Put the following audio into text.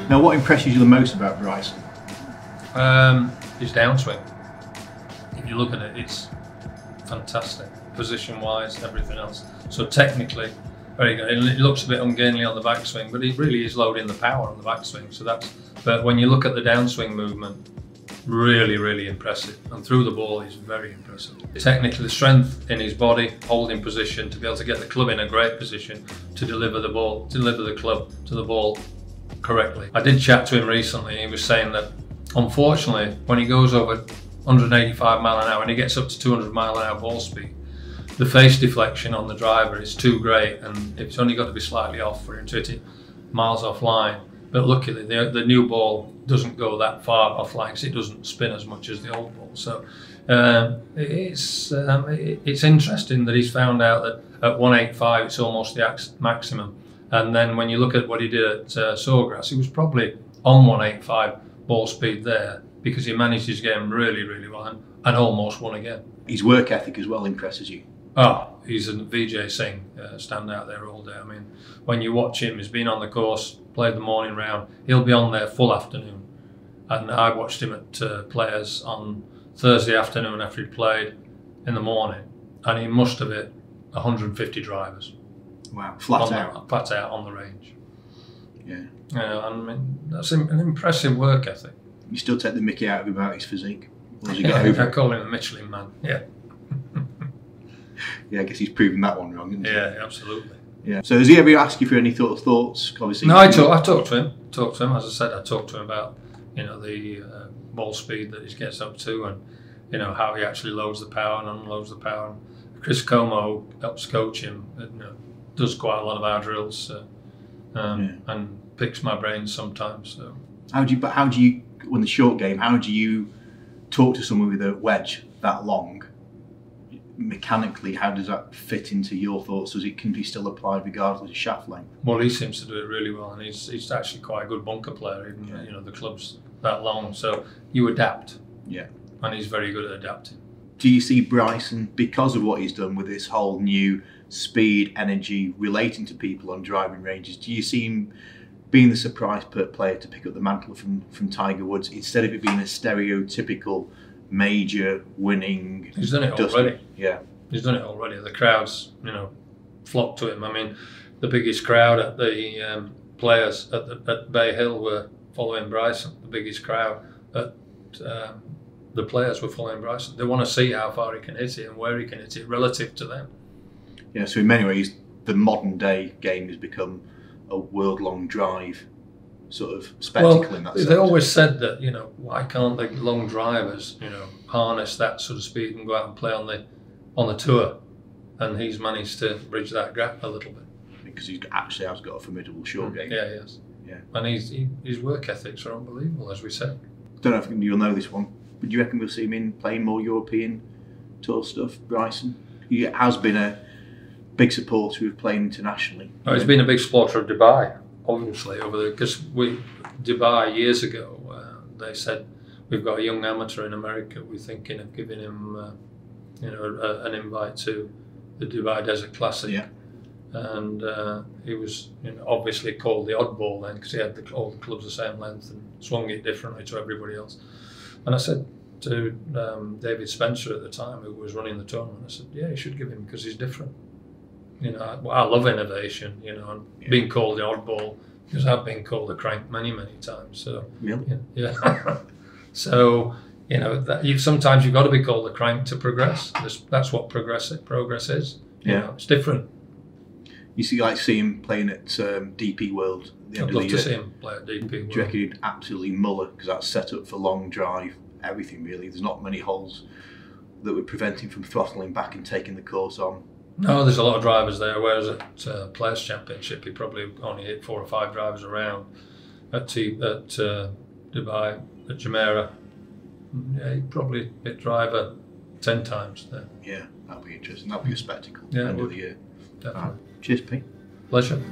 Now, what impresses you the most about Bryson? His downswing. If you look at it, it's fantastic. Position-wise, everything else. So technically, very good. It looks a bit ungainly on the backswing, but it really is loading the power on the backswing. So that's. But when you look at the downswing movement, really, really impressive. And through the ball, he's very impressive. Technically, the strength in his body, holding position, to be able to get the club in a great position to deliver the ball, deliver the club to the ball correctly. I did chat to him recently. He was saying that, unfortunately, when he goes over 185 mile an hour and he gets up to 200 mile an hour ball speed, the face deflection on the driver is too great, and it's only got to be slightly off for him to hit it miles offline. But luckily, the new ball doesn't go that far offline, because it doesn't spin as much as the old ball. So it's interesting that he's found out that at 185 it's almost the maximum. And then when you look at what he did at Sawgrass, he was probably on 185 ball speed there, because he managed his game really, really well and almost won again. His work ethic as well impresses you. Oh, he's a Vijay Singh, stand out there all day. I mean, when you watch him, he's been on the course, played the morning round, he'll be on there full afternoon. And I watched him at Players on Thursday afternoon after he'd played in the morning, and he must have hit 150 drivers. Wow, flat out on the range. Yeah. I mean, that's an impressive work ethic. You still take the mickey out of him about his physique? Or has he got over I call him a Michelin man, yeah. Yeah, I guess he's proven that one wrong, isn't he? Yeah, absolutely. Yeah. So has he ever asked you for any thoughts? Obviously. No, I talked to him. As I said, I talked to him about, you know, the ball speed that he gets up to, and, you know, how he actually loads the power and unloads the power. Chris Como helps coach him, you know, does quite a lot of our drills, and picks my brains sometimes. So how do you in the short game? How do you talk to someone with a wedge that long? Mechanically, how does that fit into your thoughts? Can be still applied regardless of shaft length? Well, he seems to do it really well, and he's actually quite a good bunker player. Even you know, the club's that long, so you adapt. Yeah, and he's very good at adapting. Do you see Bryson, because of what he's done with this whole new speed, energy, relating to people on driving ranges, do you see him being the surprise player to pick up the mantle from Tiger Woods, instead of it being a stereotypical major winning? He's done it already. Yeah, he's done it already. The crowds, you know, flock to him. I mean, the biggest crowd at the Players at Bay Hill were following Bryson. The biggest crowd at the Players were following Bryson. They want to see how far he can hit it and where he can hit it relative to them. Yeah, so in many ways, the modern day game has become a world-long drive sort of spectacle in that sense. They always said that, you know, why can't the long drivers, you know, harness that sort of speed and go out and play on the tour? And he's managed to bridge that gap a little bit. Because he actually has got a formidable short game. Yeah, he has. Yeah. And his work ethics are unbelievable, as we said. Don't know if you'll know this one, but do you reckon we'll see him playing more European tour stuff, Bryson? He has been a big supporter of playing internationally. Oh, he's been a big supporter of Dubai, obviously, because Dubai years ago, they said, we've got a young amateur in America, we're thinking of giving him you know, an invite to the Dubai Desert Classic. Yeah. And he was, you know, obviously called the oddball then, because he had all the clubs the same length and swung it differently to everybody else. And I said to David Spencer at the time, who was running the tournament, I said, yeah, you should give him, because he's different. You know, I love innovation, you know, and being called the oddball, because I've been called a crank many, many times. So, really? Yeah. So, you know, sometimes you've got to be called a crank to progress. That's what progress is. You know, it's different. You see him playing at DP World at the end I'd of the love year. to see him play at DP World. Do you reckon he'd absolutely muller, because that's set up for long drive, everything really? There's not many holes that would prevent him from throttling back and taking the course on. No, there's a lot of drivers there, whereas at Players Championship he probably only hit 4 or 5 drivers around. At Dubai, at Jumeirah, yeah, he'd probably hit driver 10 times there. Yeah, that'd be interesting. That'd be a spectacle. Yeah, end of the year. Definitely. Cheers, Pete. Pleasure.